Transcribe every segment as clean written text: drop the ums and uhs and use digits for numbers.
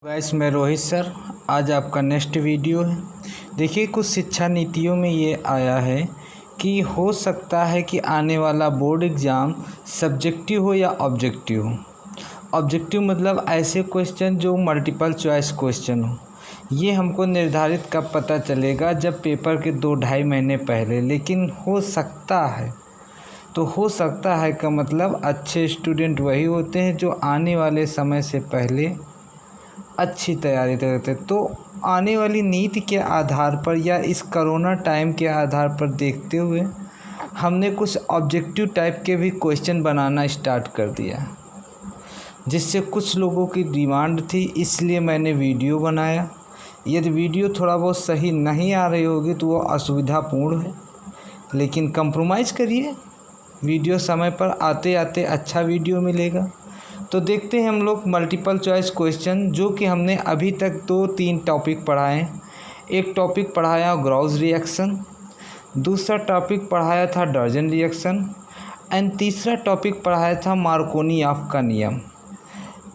Guys, मैं Rohit sir. आज आपका नेक्स्ट वीडियो है। देखिए, कुछ शिक्षा नीतियों में ये आया है कि हो सकता है कि आने वाला बोर्ड एग्ज़ाम सब्जेक्टिव हो या ऑब्जेक्टिव हो। ऑब्जेक्टिव मतलब ऐसे क्वेश्चन जो मल्टीपल चॉइस क्वेश्चन हो। ये हमको निर्धारित कब पता चलेगा, जब पेपर के 2-2.5 महीने पहले। लेकिन हो सकता है, तो हो सकता है का मतलब अच्छे स्टूडेंट वही होते हैं जो आने वाले समय से पहले अच्छी तैयारी करते। तो आने वाली नीति के आधार पर या इस कोरोना टाइम के आधार पर देखते हुए हमने कुछ ऑब्जेक्टिव टाइप के भी क्वेश्चन बनाना स्टार्ट कर दिया, जिससे कुछ लोगों की डिमांड थी, इसलिए मैंने वीडियो बनाया। यदि वीडियो थोड़ा बहुत सही नहीं आ रही होगी तो वो असुविधापूर्ण है, लेकिन कंप्रोमाइज़ करिए, वीडियो समय पर आते आते अच्छा वीडियो मिलेगा। तो देखते हैं हम लोग मल्टीपल चॉइस क्वेश्चन, जो कि हमने अभी तक 2-3 टॉपिक पढ़ाए। एक टॉपिक पढ़ाया ग्राउस रिएक्शन, दूसरा टॉपिक पढ़ाया था डर्जन रिएक्शन एंड तीसरा टॉपिक पढ़ाया था मार्कोनी-ऑफ का नियम।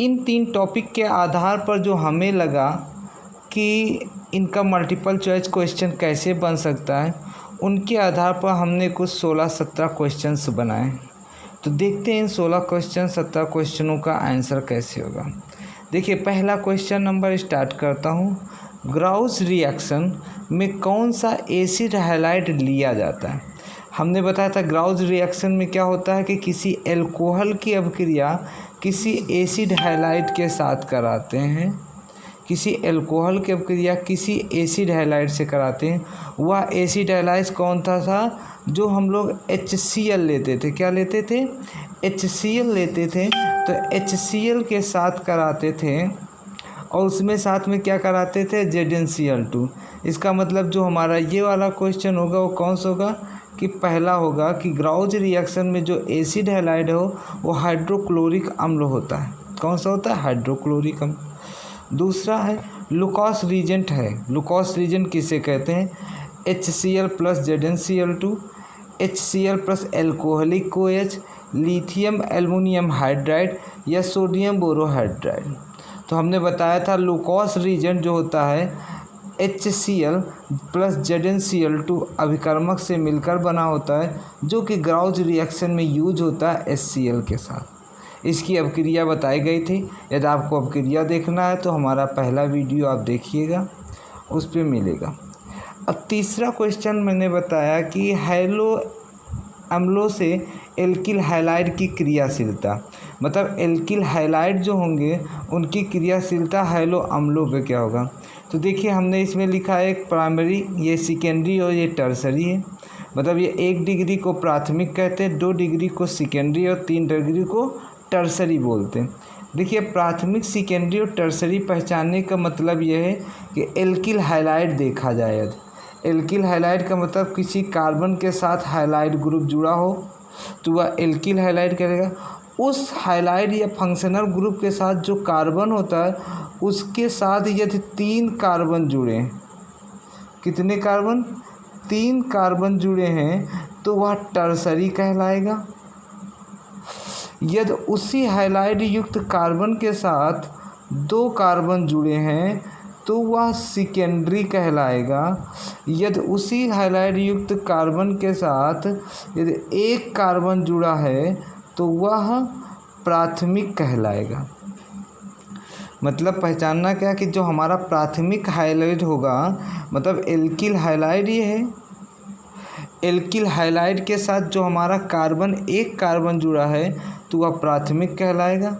इन 3 टॉपिक के आधार पर जो हमें लगा कि इनका मल्टीपल चॉइस क्वेश्चन कैसे बन सकता है, उनके आधार पर हमने कुछ 16-17 क्वेश्चंस बनाए। तो देखते हैं इन 16-17 क्वेश्चनों का आंसर कैसे होगा। देखिए, पहला क्वेश्चन नंबर स्टार्ट करता हूँ। ग्राउस रिएक्शन में कौन सा एसिड हैलाइड लिया जाता है? हमने बताया था ग्राउस रिएक्शन में क्या होता है कि किसी एल्कोहल की अभिक्रिया किसी एसिड हैलाइड के साथ कराते हैं। किसी एल्कोहल की अभिक्रिया किसी एसिड हैलाइड से कराते हैं। वह एसिड हैलाइड कौन था जो हम लोग HCl लेते थे। क्या लेते थे? HCl लेते थे। तो HCl के साथ कराते थे और उसमें साथ में क्या कराते थे? ZnCl2। इसका मतलब जो हमारा ये वाला क्वेश्चन होगा वो कौन सा होगा कि पहला होगा कि ग्राउस रिएक्शन में जो एसिड हैलाइड हो वो हाइड्रोक्लोरिक अम्ल होता है। कौन सा होता है? हाइड्रोक्लोरिक अम्ल। दूसरा है लुकॉस रीजेंट है। लुकॉस रीजेंट किसे कहते हैं? HCl plus ZnCl2, HCl plus alcoholic KOH, lithium aluminium hydride या सोडियम बोरोहाइड्राइड। तो हमने बताया था लुकॉस रीजेंट जो होता है HCl प्लस ZnCl2 अभिकर्मक से मिलकर बना होता है, जो कि ग्राउस रिएक्शन में यूज होता है HCl के साथ। इसकी अभिक्रिया बताई गई थी। यदि आपको अभिक्रिया देखना है तो हमारा पहला वीडियो आप देखिएगा, उस पर मिलेगा। अब तीसरा क्वेश्चन मैंने बताया कि हैलो अम्लों से एल्किल हैलाइड की क्रियाशीलता, मतलब एल्किल हैलाइड जो होंगे उनकी क्रियाशीलता हैलो अम्लों पे क्या होगा। तो देखिए, हमने इसमें लिखा है एक प्राइमरी, ये सेकेंडरी और ये टर्सरी है। मतलब ये 1 डिग्री को प्राथमिक कहते हैं, 2 डिग्री को सेकेंडरी और 3 डिग्री को टर्सरी बोलते हैं। देखिए, प्राथमिक, सेकेंडरी और टर्सरी पहचानने का मतलब यह है कि एल्किल हैलाइड देखा जाए। एल्किल हैलाइड का मतलब किसी कार्बन के साथ हैलाइड ग्रुप जुड़ा हो तो वह एल्किल हैलाइड करेगा। उस हैलाइड या फंक्शनल ग्रुप के साथ जो कार्बन होता है उसके साथ यदि 3 कार्बन जुड़े हैं, कितने कार्बन? 3 कार्बन जुड़े हैं तो वह टर्सरी कहलाएगा। यदि उसी हैलाइड युक्त कार्बन के साथ 2 कार्बन जुड़े हैं तो वह सेकेंडरी कहलाएगा। यदि उसी हैलाइड युक्त कार्बन के साथ यदि 1 कार्बन जुड़ा है तो वह प्राथमिक कहलाएगा। मतलब पहचानना क्या कि जो हमारा प्राथमिक हैलाइड होगा, मतलब एल्किल हैलाइड ये है। एल्किल हैलाइड के साथ जो हमारा कार्बन 1 कार्बन जुड़ा है तो वह प्राथमिक कहलाएगा।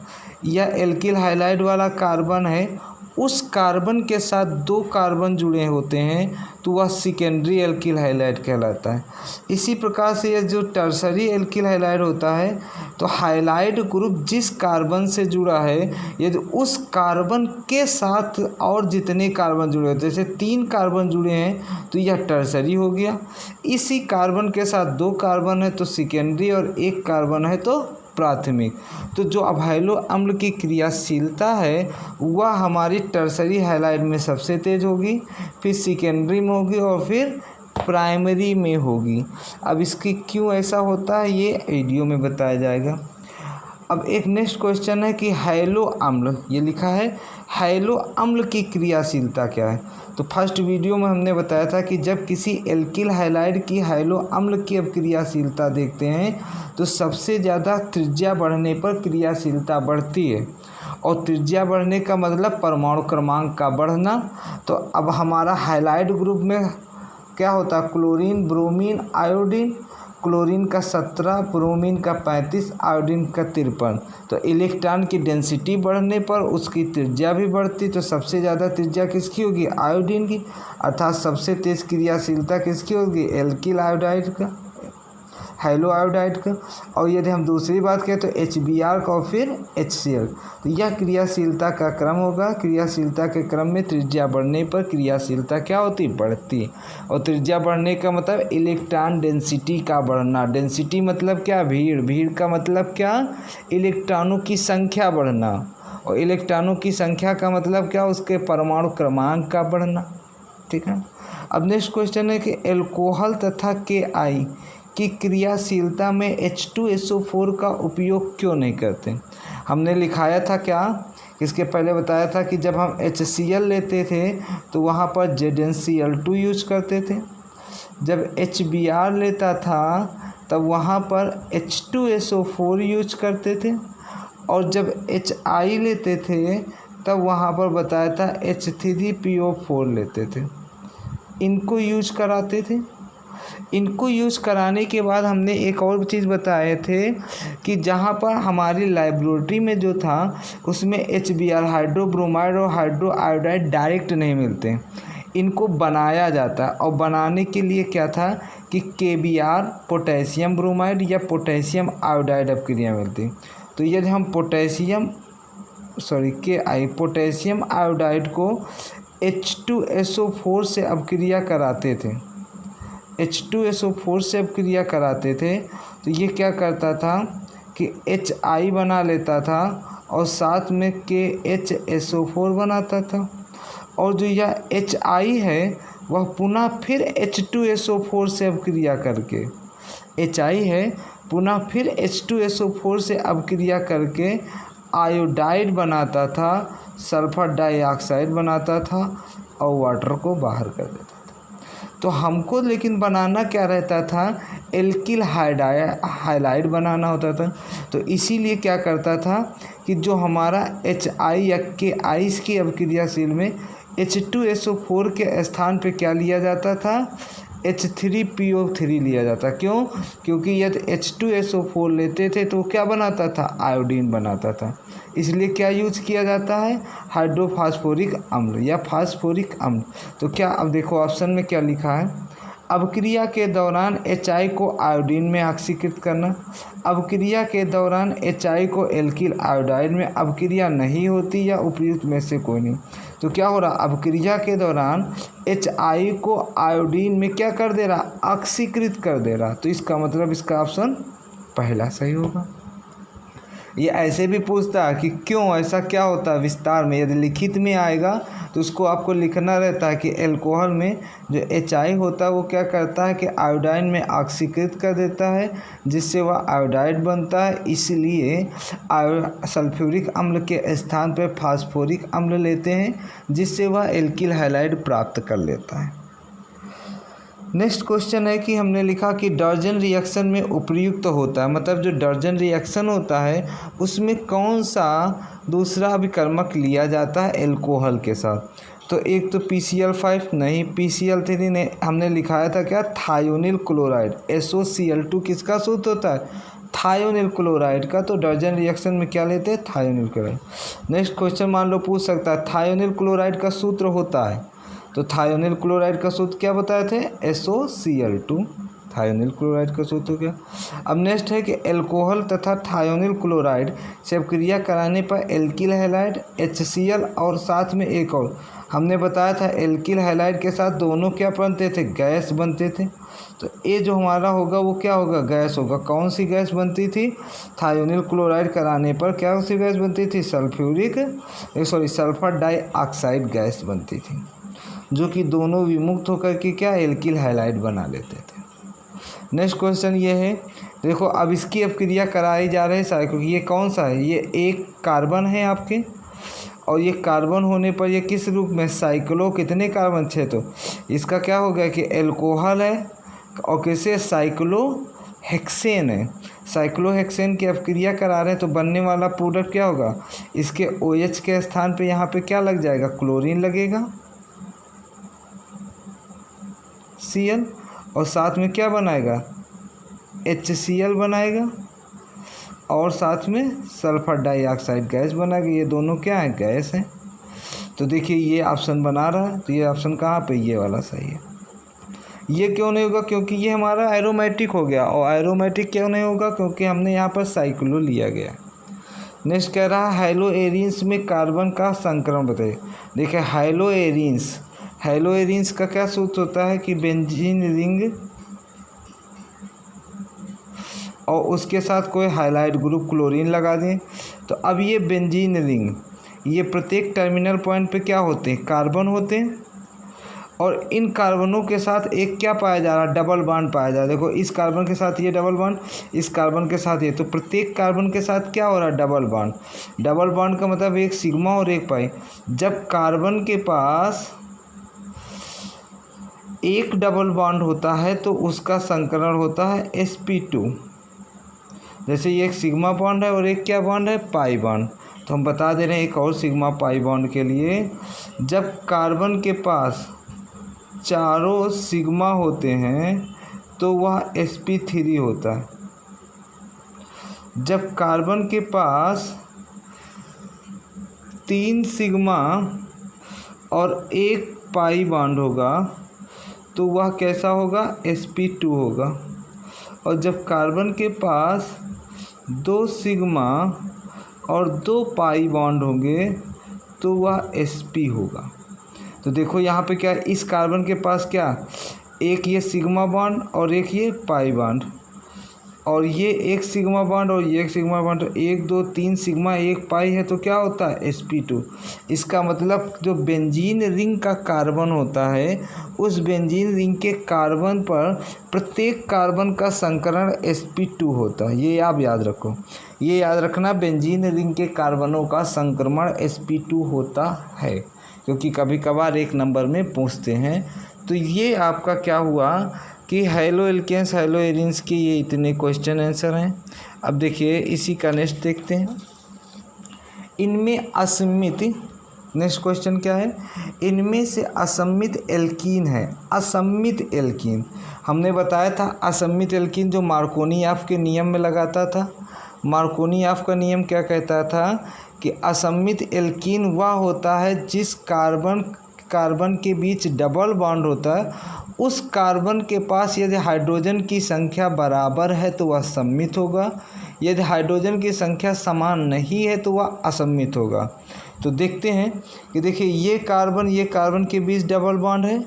या एल्किल हैलाइड वाला कार्बन है, उस कार्बन के साथ 2 कार्बन जुड़े होते हैं तो वह सेकेंडरी एल्किल हैलाइड कहलाता है। इसी प्रकार से यह जो टर्सरी एल्किल हैलाइड होता है, तो हैलाइड ग्रुप जिस कार्बन से जुड़ा है, यदि उस कार्बन के साथ और जितने कार्बन जुड़े होते हैं, जैसे 3 कार्बन जुड़े हैं तो यह टर्सरी हो गया। इसी कार्बन के साथ 2 कार्बन है तो सेकेंडरी और 1 कार्बन है तो प्राथमिक। तो जो अब हैलो अम्ल की क्रियाशीलता है वह हमारी टर्सरी हैलाइड में सबसे तेज़ होगी, फिर सेकेंडरी में होगी और फिर प्राइमरी में होगी। अब इसकी क्यों ऐसा होता है ये वीडियो में बताया जाएगा। अब एक नेक्स्ट क्वेश्चन है कि हैलो अम्ल, ये लिखा है हैलो अम्ल की क्रियाशीलता क्या है। तो फर्स्ट वीडियो में हमने बताया था कि जब किसी एल्किल हैलाइड की हैलो अम्ल की अब क्रियाशीलता देखते हैं तो सबसे ज़्यादा त्रिज्या बढ़ने पर क्रियाशीलता बढ़ती है, और त्रिज्या बढ़ने का मतलब परमाणु क्रमांक का बढ़ना। तो अब हमारा हैलाइड ग्रुप में क्या होता है, क्लोरीन, ब्रोमीन, आयोडीन। क्लोरीन का 17, ब्रोमीन का 35, आयोडीन का 53। तो इलेक्ट्रॉन की डेंसिटी बढ़ने पर उसकी त्रिज्या भी बढ़ती। तो सबसे ज़्यादा त्रिज्या किसकी होगी, आयोडीन की, अर्थात सबसे तेज क्रियाशीलता किसकी होगी, एल्किल आयोडाइड का, हैलो आयोडाइड का। और यदि हम दूसरी बात करें तो HBr का और फिर HCl। तो यह क्रियाशीलता का क्रम होगा। क्रियाशीलता के क्रम में त्रिज्या बढ़ने पर क्रियाशीलता क्या होती, बढ़ती। और त्रिज्या बढ़ने का मतलब इलेक्ट्रॉन डेंसिटी का बढ़ना। डेंसिटी मतलब क्या, भीड़। भीड़ का मतलब क्या, इलेक्ट्रॉनों की संख्या बढ़ना। और इलेक्ट्रॉनों की संख्या का मतलब क्या, उसके परमाणु क्रमांक का बढ़ना। ठीक है। अब नेक्स्ट क्वेश्चन है कि एल्कोहल तथा KI की क्रियाशीलता में H2SO4 का उपयोग क्यों नहीं करते। हमने लिखाया था क्या, इसके पहले बताया था कि जब हम HCl लेते थे तो वहाँ पर ZnCl2 यूज करते थे। जब HBr लेता था तब वहाँ पर H2SO4 यूज करते थे। और जब HI लेते थे तब वहाँ पर बताया था H3PO4 लेते थे। इनको यूज कराते थे। इनको यूज़ कराने के बाद हमने एक और चीज़ बताए थे कि जहाँ पर हमारी लाइब्रेटरी में जो था उसमें HBr, हाइड्रोब्रोमाइड और हाइड्रो आयोडाइड डायरेक्ट नहीं मिलते, इनको बनाया जाता। और बनाने के लिए क्या था कि KBr, पोटेशियम ब्रोमाइड या पोटेशियम आयोडाइड अपक्रिया मिलती। तो यदि हम KI पोटेशियम आयोडाइड को H2SO4 से अपक्रिया कराते थे, H2SO4 से अपक्रिया कराते थे तो ये क्या करता था कि HI बना लेता था और साथ में KHSO4 बनाता था। और जो यह HI है वह पुनः फिर H2SO4 से अपक्रिया करके, HI है पुनः फिर H2SO4 से अपक्रिया करके आयोडाइड बनाता था, सल्फर डाइऑक्साइड बनाता था और वाटर को बाहर कर देता था। तो हमको लेकिन बनाना क्या रहता था, एल्किल हाइलाइड बनाना होता था। तो इसीलिए क्या करता था कि जो हमारा HI या KI की अपक्रियाशील में H2SO4 के स्थान पे क्या लिया जाता था, H3PO3 लिया जाता। क्यों, क्योंकि यदि H2SO4 लेते थे तो क्या बनाता था, आयोडीन बनाता था। इसलिए क्या यूज किया जाता है, हाइड्रोफास्फोरिक अम्ल या फास्फोरिक अम्ल। तो क्या, अब देखो ऑप्शन में क्या लिखा है, अपक्रिया के दौरान HI को आयोडीन में ऑक्सीकृत करना। अपक्रिया के दौरान HI को एल्किल आयोडाइड में अपक्रिया नहीं होती या उपयुक्त में से कोई नहीं। तो क्या हो रहा, अपक्रिया के दौरान HI को आयोडीन में क्या कर दे रहा, ऑक्सीकृत कर दे रहा। तो इसका मतलब इसका ऑप्शन पहला सही होगा। ये ऐसे भी पूछता है कि क्यों, ऐसा क्या होता है विस्तार में। यदि लिखित में आएगा तो उसको आपको लिखना रहता है कि एल्कोहल में जो HI होता है वो क्या करता है कि आयोडाइन में ऑक्सीकृत कर देता है, जिससे वह आयोडाइड बनता है। इसलिए सल्फ्यूरिक अम्ल के स्थान पर फास्फोरिक अम्ल लेते हैं, जिससे वह एल्किल हैलाइड प्राप्त कर लेता है। नेक्स्ट क्वेश्चन है कि हमने लिखा कि डर्जन रिएक्शन में उपयुक्त होता है, मतलब जो डर्जन रिएक्शन होता है उसमें कौन सा दूसरा अभिकर्मक लिया जाता है एल्कोहल के साथ। तो एक तो PCl5 नहीं, PCl3 नहीं, हमने लिखाया था क्या, थायोनिल क्लोराइड SOCl2 किसका सूत्र होता है, थायोनिल क्लोराइड का। तो डर्जन रिएक्शन में क्या लेते हैं, थायोनिल क्लोराइड। नेक्स्ट क्वेश्चन मान लो पूछ सकता है थायोनिल क्लोराइड का सूत्र होता है, तो थायोनिल क्लोराइड का सूत्र क्या बताए थे, SOCl2। थायोनिल क्लोराइड का सूत्र क्या। अब नेक्स्ट है कि एल्कोहल तथा थायोनिल क्लोराइड से अपक्रिया कराने पर एल्किल हैलाइड HCl और साथ में एक और हमने बताया था एल्किल हैलाइड के साथ दोनों क्या बनते थे, गैस बनते थे। तो ये जो हमारा होगा वो क्या होगा, गैस होगा। कौन सी गैस बनती थी, थायोनिल क्लोराइड कराने पर क्या सी गैस बनती थी, सल्फर डाइऑक्साइड गैस बनती थी, जो कि दोनों विमुक्त होकर के क्या एल्किल हैलाइड बना लेते थे। नेक्स्ट क्वेश्चन ये है, देखो अब इसकी अब क्रिया कराई जा रही है साइक्लो। ये कौन सा है, ये एक कार्बन है आपके, और ये कार्बन होने पर ये किस रूप में, साइक्लो, कितने कार्बन 6, तो इसका क्या हो गया कि एल्कोहल है, और किसे, साइक्लो हेक्सेन है। साइक्लो हेक्सेन की अब क्रिया करा रहे हैं तो बनने वाला प्रोडक्ट क्या होगा, इसके OH के स्थान पे यहाँ पे क्या लग जाएगा, क्लोरीन लगेगा, Cl, और साथ में क्या बनाएगा, HCl बनाएगा, और साथ में सल्फर डाइऑक्साइड गैस बनाएगा। ये दोनों क्या है, गैस हैं। तो देखिए ये ऑप्शन बना रहा है, तो ये ऑप्शन कहाँ पे, ये वाला सही है। ये क्यों नहीं होगा, क्योंकि ये हमारा एरोमेटिक हो गया, और एरोमेटिक क्यों नहीं होगा, क्योंकि हमने यहाँ पर साइक्लो लिया गया। नेक्स्ट कह रहा है हैलो एरिन्स में कार्बन का संकरण बताइए। देखिए हैलो एरिन्स का क्या सूत्र होता है कि बेंजीन रिंग और उसके साथ कोई हाइलाइट ग्रुप क्लोरीन लगा दें। तो अब ये बेंजीन रिंग, ये प्रत्येक टर्मिनल पॉइंट पे क्या होते हैं, कार्बन होते हैं, और इन कार्बनों के साथ एक क्या पाया जा रहा है, डबल बॉन्ड पाया जा रहा है। देखो इस कार्बन के साथ ये डबल बॉन्ड, इस कार्बन के साथ ये, तो प्रत्येक कार्बन के साथ क्या हो रहा है, डबल बॉन्ड। डबल बॉन्ड का मतलब एक सिग्मा और एक पाई। जब कार्बन के पास एक डबल बॉन्ड होता है तो उसका संकरण होता है sp2। जैसे ये एक सिग्मा बॉन्ड है और एक क्या बॉन्ड है, पाई बॉन्ड। तो हम बता दे रहे हैं एक और सिग्मा पाई बॉन्ड के लिए, जब कार्बन के पास चारों सिग्मा होते हैं तो वह sp3 होता है। जब कार्बन के पास 3 सिग्मा और एक पाई बॉन्ड होगा तो वह कैसा होगा, sp2 होगा। और जब कार्बन के पास 2 सिग्मा और 2 पाई बॉन्ड होंगे तो वह sp होगा। तो देखो यहाँ पे क्या, इस कार्बन के पास क्या, एक ये सिग्मा बॉन्ड और एक ये पाई बॉन्ड, और ये एक सिग्मा बॉन्ड और ये एक सिग्मा बॉन्ड, 1 2 3 सिग्मा 1 पाई है तो क्या होता है, sp2। इसका मतलब जो बेंजीन रिंग का कार्बन होता है, उस बेंजीन रिंग के कार्बन पर प्रत्येक कार्बन का संकरण sp2 होता है। ये आप याद रखो, ये याद रखना, बेंजीन रिंग के कार्बनों का संक्रमण sp2 होता है, क्योंकि कभी कभार एक नंबर में पूछते हैं। तो ये आपका क्या हुआ कि हैलो एल्केन्स हैलो एरिन्स के ये इतने क्वेश्चन आंसर हैं। अब देखिए इसी का नेक्स्ट देखते हैं, इनमें असमित, नेक्स्ट क्वेश्चन क्या है, इनमें से असमित एल्कीन है। असमित एल्कीन हमने बताया था, असमित एल्कीन जो मार्कोनी-ऑफ के नियम में लगाता था। मार्कोनी-ऑफ का नियम क्या कहता था कि असमित एल्कीन वह होता है जिस कार्बन के बीच डबल बॉन्ड होता है, उस कार्बन के पास यदि हाइड्रोजन की संख्या बराबर है तो वह सम्मित होगा, यदि हाइड्रोजन की संख्या समान नहीं है तो वह असम्मित होगा। तो देखते हैं कि देखिए ये कार्बन के बीच डबल बॉन्ड है,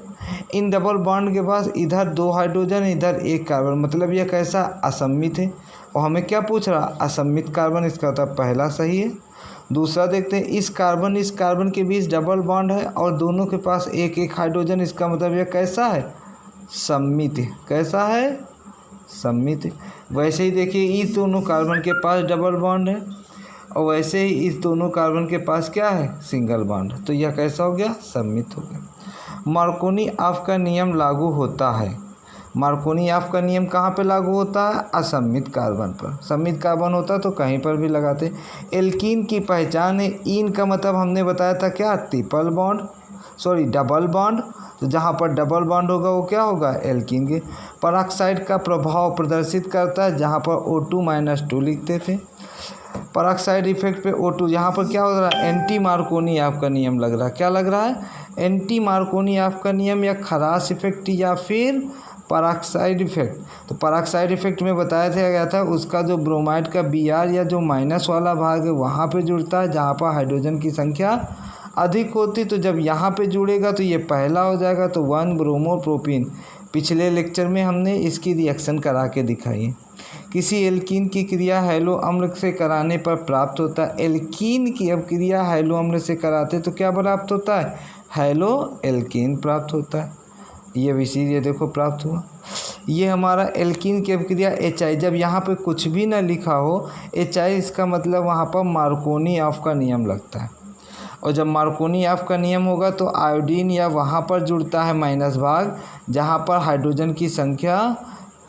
इन डबल बॉन्ड के पास इधर 2 हाइड्रोजन इधर 1 कार्बन, मतलब यह कैसा, असम्मित है। और हमें क्या पूछ रहा, असम्मित कार्बन, इसका मतलब पहला सही है। दूसरा देखते हैं, इस कार्बन के बीच डबल बॉन्ड है और दोनों के पास 1 1 हाइड्रोजन, इसका मतलब यह कैसा है, सम्मित है। कैसा है, सम्मित है। वैसे ही देखिए इस दोनों कार्बन के पास डबल बॉन्ड है और वैसे ही इस दोनों कार्बन के पास क्या है, सिंगल बॉन्ड, तो यह कैसा हो गया, सम्मित हो गया। मार्कोनी-ऑफ का नियम लागू होता है। मार्कोनी-ऑफ का नियम कहाँ पे लागू होता है, असम्मित कार्बन पर। सम्मित कार्बन होता तो कहीं पर भी लगाते। एल्कीन की पहचान है, इन का मतलब हमने बताया था क्या, triple bond, sorry double bond. तो जहाँ पर डबल बॉन्ड होगा वो क्या होगा, एल्कीन के। पेरोक्साइड का प्रभाव प्रदर्शित करता है, जहाँ पर O2-2 लिखते थे। पेरोक्साइड इफेक्ट पे O2, यहाँ पर क्या हो रहा है, एंटी मार्कोनी-ऑफ का नियम लग रहा है। क्या लग रहा है, एंटी मार्कोनी-ऑफ का नियम, या खरास इफेक्ट, या फिर पेरोक्साइड इफेक्ट। तो पेरोक्साइड इफेक्ट में बताया गया था उसका जो ब्रोमाइड का Br या जो माइनस वाला भाग है वहाँ पे जुड़ता है जहाँ पर हाइड्रोजन की संख्या अधिक होती। तो जब यहाँ पे जुड़ेगा तो ये पहला हो जाएगा, तो 1 ब्रोमोप्रोपीन। पिछले लेक्चर में हमने इसकी रिएक्शन करा के दिखाई है। किसी एल्कीन की क्रिया हैलो अम्ल से कराने पर प्राप्त होता है। एल्कीन की अब क्रिया हैलो अम्ल से कराते तो क्या प्राप्त होता है, हैलो एल्कीन प्राप्त होता है। ये भी इसीलिए देखो प्राप्त हुआ। ये हमारा एल्कीन की अभिक्रिया HI। जब यहाँ पे कुछ भी ना लिखा हो HI, इसका मतलब वहाँ पर मार्कोनी ऑफ का नियम लगता है। और जब मार्कोनी ऑफ का नियम होगा तो आयोडीन या वहाँ पर जुड़ता है माइनस भाग जहाँ पर हाइड्रोजन की संख्या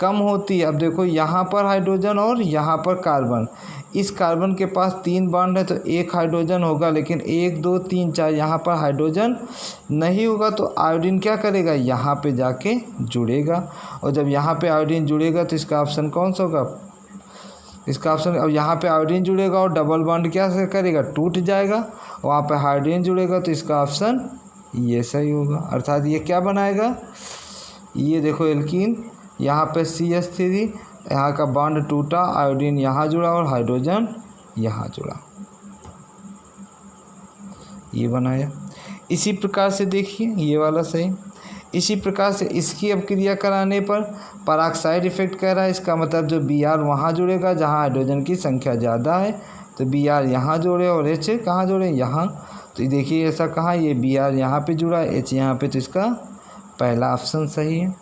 कम होती है। अब देखो यहाँ पर हाइड्रोजन और यहाँ पर कार्बन, इस कार्बन के पास 3 बॉन्ड है तो एक हाइड्रोजन होगा, लेकिन 1 2 3 4 यहाँ पर हाइड्रोजन नहीं होगा तो आयोडीन क्या करेगा, यहाँ पे जाके जुड़ेगा। और जब यहाँ पे आयोडीन जुड़ेगा तो इसका ऑप्शन कौन सा होगा, इसका ऑप्शन। अब यहाँ पे आयोडीन जुड़ेगा और डबल बॉन्ड क्या करेगा, टूट जाएगा। वहाँ पे हाइड्रोजन जुड़ेगा तो इसका ऑप्शन ये सही होगा। अर्थात ये क्या बनाएगा, ये देखो एल्कीन, यहाँ पे CH3, यहाँ का बॉन्ड टूटा, आयोडीन यहाँ जुड़ा और हाइड्रोजन यहाँ जुड़ा, ये बनाया। इसी प्रकार से देखिए ये वाला सही। इसी प्रकार से इसकी अभिक्रिया कराने पर पेरोक्साइड इफेक्ट कह रहा है, इसका मतलब जो Br वहाँ जुड़ेगा जहाँ हाइड्रोजन की संख्या ज़्यादा है, तो Br यहाँ जोड़े और H कहाँ जोड़े, यहाँ। तो देखिए ऐसा कहाँ, ये Br यहाँ पे जुड़ा है, H यहाँ पे, तो इसका पहला ऑप्शन सही है।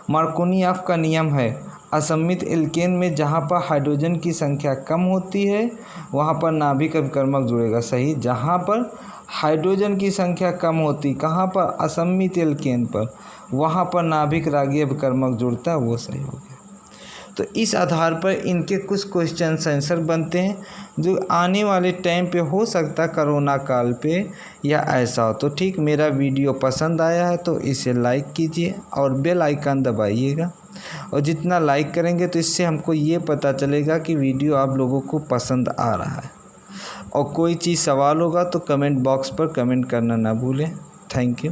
मार्कोनी ऑफ का नियम है असममित एल्केन में जहाँ पर हाइड्रोजन की संख्या कम होती है वहाँ पर नाभिक अभिकर्मक जुड़ेगा, सही। जहाँ पर हाइड्रोजन की संख्या कम होती, कहाँ पर, असममित एल्केन पर, वहाँ पर नाभिक रागी अभिकर्मक जुड़ता है, वो सही हो गया। तो इस आधार पर इनके कुछ क्वेश्चन आंसर बनते हैं जो आने वाले टाइम पे हो सकता है कोरोना काल पे या ऐसा हो। तो ठीक, मेरा वीडियो पसंद आया है तो इसे लाइक कीजिए और बेल आइकन दबाइएगा। और जितना लाइक करेंगे तो इससे हमको ये पता चलेगा कि वीडियो आप लोगों को पसंद आ रहा है। और कोई चीज़ सवाल होगा तो कमेंट बॉक्स पर कमेंट करना ना भूलें। Thank you.